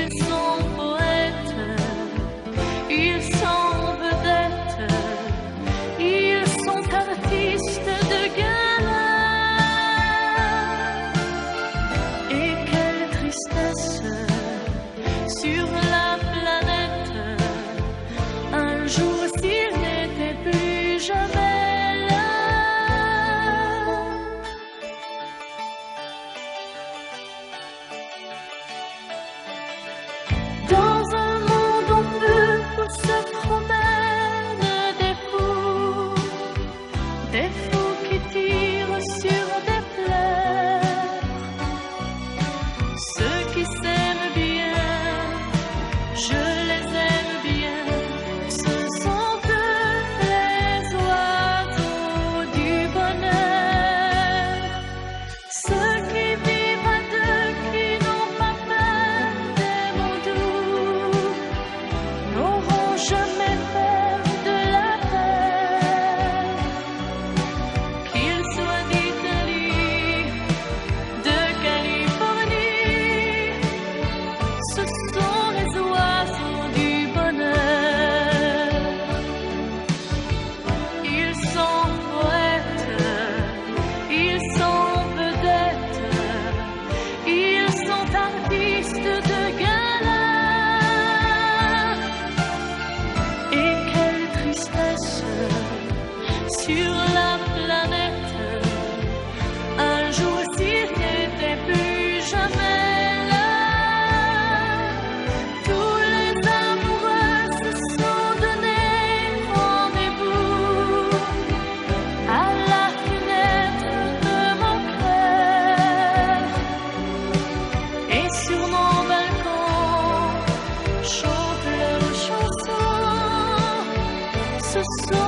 Ils sont poètes, ils sont vedettes, ils sont artistes de gala. Et quelle tristesse sur la planète, un jour s'ils n'étaient plus jamais là. Dans un monde en feu où se promènent des fous qui tirent sur des fleurs. Ceux qui s'aiment bien, je les aime bien, ce sont eux les oiseaux du bonheur. Ceux qui vivent à deux, qui n'ont pas peur des mots doux, n'auront jamais peur de la peur. Qu'ils soient d'Italie, de Californie, ce sont les oiseaux du bonheur. Ils sont poètes, ils sont vedettes, ils sont artistes de gala. Et quelle tristesse sur la planète, un jour s'ils n'étaient plus jamais là. Tous les amoureux se sont donné rendez-vous à la fenêtre de mon cœur. Et sur mon balcon chantent leurs chansons. Ce sont